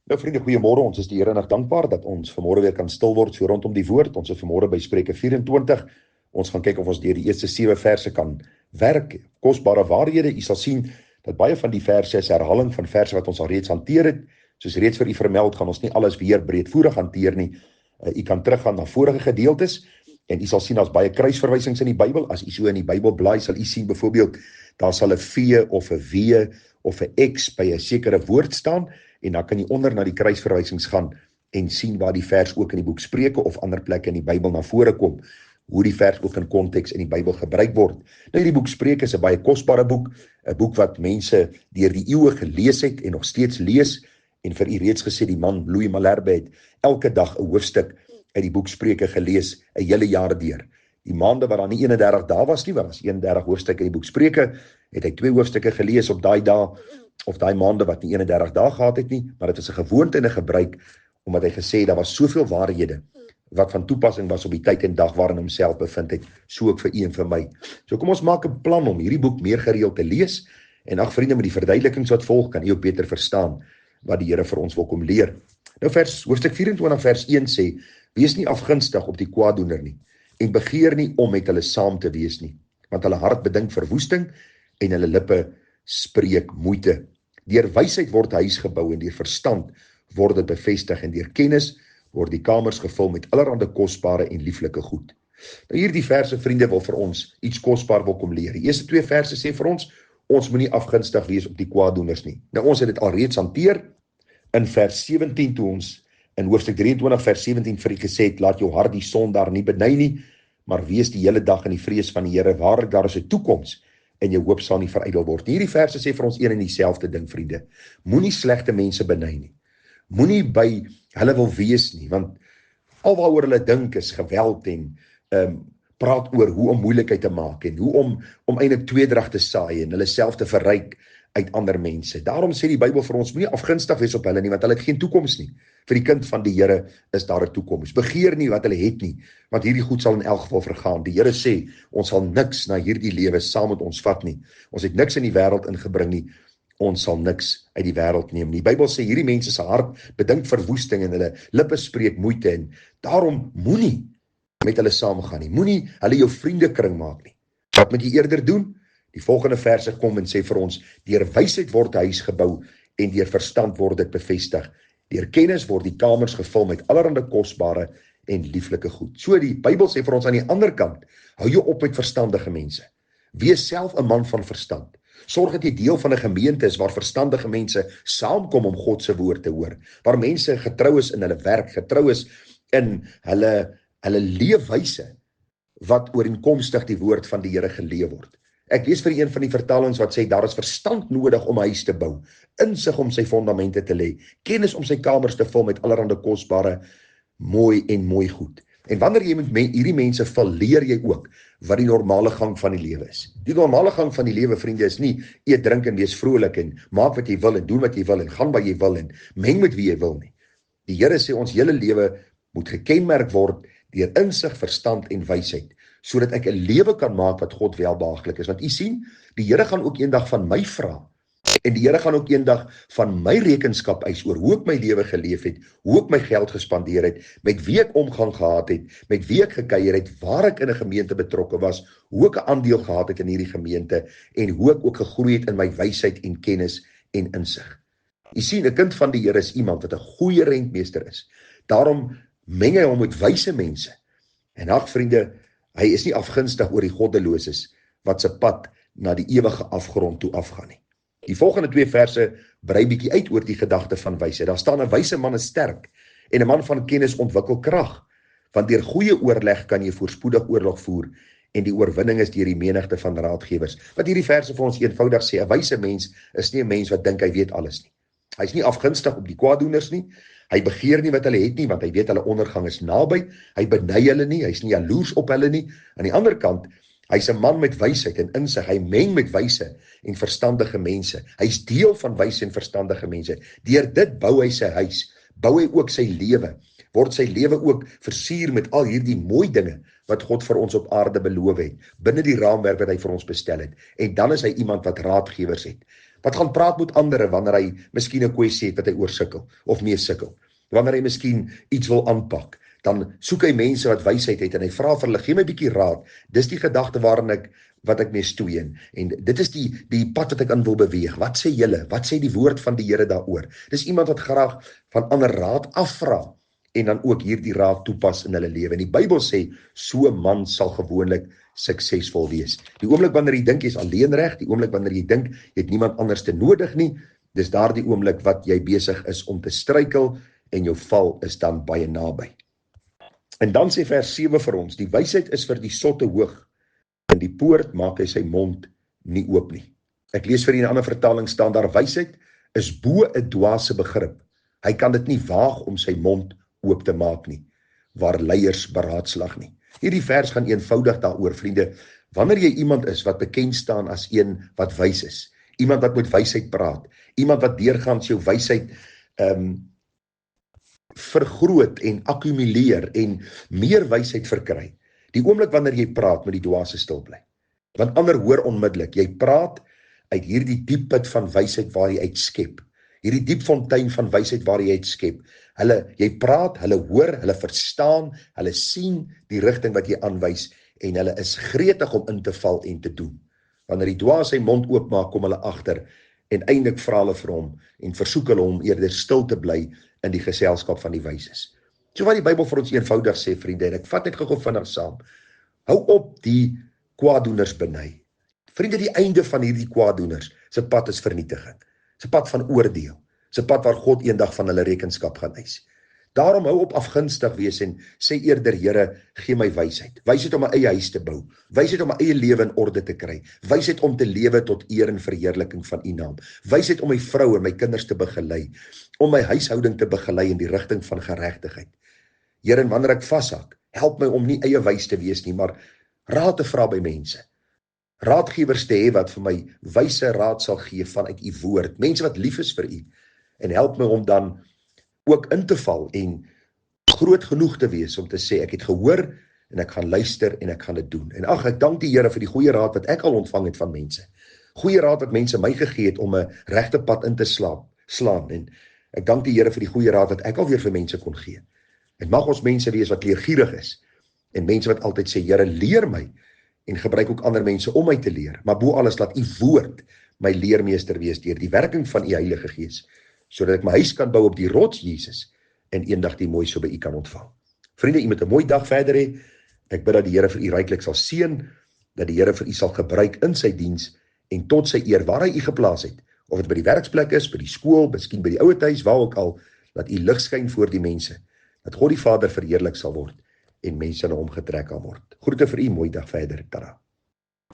Nou vriende, goeiemôre. Ons is die Here nog dankbaar dat ons vanmôre weer kan stil word so rondom die woord. Ons is vanmôre by Spreuke 24. Ons gaan kyk of ons deur die eerste 7 verse kan werk. Kosbare waarhede. U sal sien dat baie van die verse is herhaling van verse wat ons al reeds hanteer het. Soos reeds vir u vermeld, gaan ons nie alles weer breedvoerig hanteer nie. U kan teruggaan na vorige gedeeltes en u sal sien daar's baie kruisverwysings in die Bybel. As u so in die Bybel blaai, sal u sien byvoorbeeld daar sal 'n V of 'n W of 'n X by 'n sekere woord staan. En dan kan jy onder na die kruisverwysings gaan en sien waar die vers ook in die boek Spreuke of ander plekke in die Bybel na vore kom, hoe die vers ook in konteks in die Bybel gebruik word. Nou hierdie boek Spreuke is 'n baie kosbare boek, 'n boek wat mense deur die eeue gelees het en nog steeds lees. En vir u reeds gesê, die man Louis Malherbe het elke dag 'n hoofstuk uit die boek Spreuke gelees, 'n hele jaar deur. Die maande wat daar nie 31 dae was nie, want was 31 hoofstukke in die boek Spreuke, het hy 2 hoofstukke gelees op daai dae, of daai maande wat nie 31 dae gehad het nie, maar dit was 'n gewoonte en 'n gebruik, omdat hy gesê het, daar was soveel waarhede, wat van toepassing was op die tyd en dag waarin homself bevind het, so ook vir u en vir my. So kom ons maak 'n plan om hierdie boek meer gereeld te lees, en ag vriende, met die verduidelikings wat volg, kan u ook beter verstaan, wat die Here vir ons wil kom leer. Nou hoofstuk 24 vers 1 sê, wees nie afgunstig op die kwaaddoener nie, en begeer nie om met hulle saam te wees nie, want hulle hart bedink verwoesting, en hulle lippe spreek moeite. Deur wysheid word huis gebou en deur verstand word dit bevestig en deur kennis word die kamers gevul met allerlei kosbare en lieflike goed. Nou hierdie verse vriende wil vir ons iets kosbaar wil kom leer. Die eerste 2 verse sê vir ons moenie afgunstig wees op die kwaaddoeners nie. Nou ons het dit alreeds hanteer in vers 17 toe ons in hoofstuk 23 vers 17 vir u gesê het, laat jou hart die sondaar nie beny nie, maar wees die hele dag in die vrees van die Here. Waarlik daar is 'n toekoms en jou hoop sal nie verydel word. Hierdie verse sê vir ons een en dieselfde ding, vriende. Moenie slegte mense beny nie. Moenie by hulle wil wees nie, want alwaaroor hulle dink is geweld en praat oor hoe om moeilikheid te maak en hoe om eintlik tweedrag te saai en hulle self te verryk uit ander mense. Daarom sê die Bybel vir ons, moenie afgunstig wees op hulle nie, want hulle het geen toekoms nie. Vir die kind van die Here is daar 'n toekoms. Begeer nie wat hulle het nie, want hierdie goed sal in elk geval vergaan. Die Here sê, ons sal niks na hierdie lewe saam met ons vat nie. Ons het niks in die wêreld ingebring nie. Ons sal niks uit die wêreld neem nie. Die Bybel sê, hierdie mense se hart bedink verwoesting en hulle lippe spreek moeite en daarom moenie met hulle saamgaan nie. Moenie hulle jou vriendekring maak nie. Wat moet jy eerder doen? Die volgende verse kom en sê vir ons, deur wysheid word huis gebou en deur verstand word dit bevestig. Deur kennis word die kamers gevul met allerlei kosbare en lieflike goed. So die Bybel sê vir ons aan die ander kant, hou jou op met verstandige mense. Wees self 'n man van verstand. Sorg dat jy deel van 'n gemeente is waar verstandige mense saamkom om God se woord te hoor. Waar mense getrou is in hulle werk, getrou is in hulle leefwyse wat ooreenkomstig die woord van die Here geleef word. Ek lees vir een van die vertalings wat sê, daar is verstand nodig om 'n huis te bou, insig om sy fondamente te lê, kennis om sy kamers te vul met allerlei kosbare, mooi goed. En wanneer jy met hierdie mense val, leer jy ook wat die normale gang van die lewe is. Die normale gang van die lewe, vriende, is nie eet, drink en wees vrolik en maak wat jy wil en doen wat jy wil en gaan waar jy wil en meng met wie jy wil nie. Die Here sê ons hele lewe moet gekenmerk word deur insig, verstand en wysheid, sodat ek 'n lewe kan maak wat God welbehaaglik is. Want u sien, die Here gaan ook eendag van my vra. En die Here gaan ook eendag van my rekenskap eis oor hoe ek my lewe geleef het, hoe ek my geld gespandeer het, met wie ek omgang gehad het, met wie ek gekuier het, waar ek in 'n gemeente betrokke was, hoe ek 'n aandeel gehad het in hierdie gemeente en hoe ek ook gegroei het in my wysheid en kennis en insig. U sien, 'n kind van die Here is iemand wat 'n goeie rentmeester is. Daarom meng hy hom met wyse mense. En ag vriende, hy is nie afgunstig oor die goddeloses wat se pad na die ewige afgrond toe afgaan nie. Die volgende 2 verse brei bietjie uit oor die gedagte van wysheid. Daar staan 'n wyse man is sterk en 'n man van kennis ontwikkel krag. Want deur goeie oorleg kan jy voorspoedig oorlog voer en die oorwinning is deur die menigte van raadgewers. Wat hierdie verse vir ons eenvoudig sê, 'n wyse mens is nie 'n mens wat dink hy weet alles nie. Hy is nie afgunstig op die kwaaddoeners nie. Hy begeer nie wat hulle het nie, want hy weet hulle ondergang is naby. Hy beny hulle nie, hy is nie jaloers op hulle nie. Aan die ander kant, hy's 'n man met wysheid en insig. Hy meng met wyse en verstandige mense. Hy's deel van wyse en verstandige mense. Deur dit bou hy sy huis, bou hy ook sy lewe. Word sy lewe ook versier met al hierdie mooi dinge wat God vir ons op aarde beloof het, binne die raamwerk wat hy vir ons bestel het. En dan is hy iemand wat raadgewers het, Wat gaan praat met ander wanneer hy miskien 'n kwessie het wat hy oorsukkel of mee sukkel? Wanneer hy miskien iets wil aanpak, dan soek hy mense wat wysheid het en hy vra vir hulle, gee my 'n bietjie raad. Dis die gedagte wat ek mee stoei en dit is die pad wat ek aan wil beweeg. Wat sê julle? Wat sê die woord van die Here daaroor? Dis iemand wat graag van ander raad afvra en dan ook hierdie raad toepas in hulle lewe. En die Bybel sê, so 'n man sal gewoonlik suksesvol wees. Die oomblik wanneer jy dink jy is alleenreg, die oomblik wanneer jy dink jy het niemand anders te nodig nie, dis daardie oomblik wat jy besig is om te struikel en jou val is dan baie naby. En dan sê vers 7 vir ons, die wysheid is vir die sotte hoog, en die poort maak hy sy mond nie oop nie. Ek lees vir u 'n ander vertaling staan daar, wysheid is bo 'n dwaase begrip. Hy kan dit nie waag om sy mond oop te maak nie, waar leiers beraadslag nie. Hierdie vers gaan eenvoudig daaroor, vriende, wanneer jy iemand is wat bekend staan as een wat wys is, iemand wat met wysheid praat, iemand wat deurgaans jou wysheid vergroot en akkumuleer en meer wysheid verkry. Die oomblik wanneer jy praat, moet die dwaase stil bly. Want ander hoor onmiddellik, jy praat uit hierdie diep put van wysheid waar jy uitskep. Hierdie diep fontein van wysheid waar jy uitskep. Jy praat, hulle hoor, hulle verstaan, hulle sien die rigting wat jy aanwys en hulle is gretig om in te val en te doen. Wanneer die dwaas sy mond oopmaak, kom hulle agter en eindelik vra hulle vir hom en versoek hulle om eerder stil te bly in die geselskap van die wyses. So wat die Bybel vir ons eenvoudig sê, vriende, en ek vat net gou vinnig saam. Hou op die kwaaddoeners beny. Vriende, die einde van hierdie kwaaddoeners se pad is vernietiging. Se pad van oordeel. Se pad waar God eendag van hulle rekenskap gaan eis. Daarom hou op afgunstig wees en sê eerder, Here, gee my wysheid. Wysheid om my eie huis te bou. Wysheid om my eie lewe in orde te kry. Wysheid om te lewe tot eer en verheerliking van U naam. Wysheid om my vrou en my kinders te begelei. Om my huishouding te begelei in die rigting van geregtigheid. Here, en wanneer ek vashak, help my om nie eie wys te wees nie, maar raad te vra by mense. Raadgewers te hê wat vir my wyse raad sal gee vanuit U woord. Mense wat lief is vir U. En help my om dan ook in te val en groot genoeg te wees om te sê, ek het gehoor en ek gaan luister en ek gaan dit doen. En ag, ek dank die Here vir die goeie raad wat ek al ontvang het van mense. Goeie raad wat mense my gegee het om 'n regte pad in te slaan. En ek dank die Here vir die goeie raad wat ek alweer vir mense kon gee. En mag ons mense wees wat leergierig is en mense wat altyd sê, Here, leer my en gebruik ook ander mense om my te leer. Maar bo alles laat U woord my leermeester wees deur die werking van U Heilige Gees, sodat ek my huis kan bou op die rots Jesus en eendag die mooiste by U kan ontvang. Vriende, u moet 'n mooi dag verder hê. Ek bid dat die Here vir u ryklik sal seën, dat die Here vir u sal gebruik in sy diens en tot sy eer waar hy u geplaas het, of dit by die werksplek is, by die skool, miskien by die ouerhuis, waar ook al, dat u lig skyn voor die mense, dat God die Vader verheerlik sal word en mense na hom getrek kan word. Groete vir u, mooi dag verder, tada.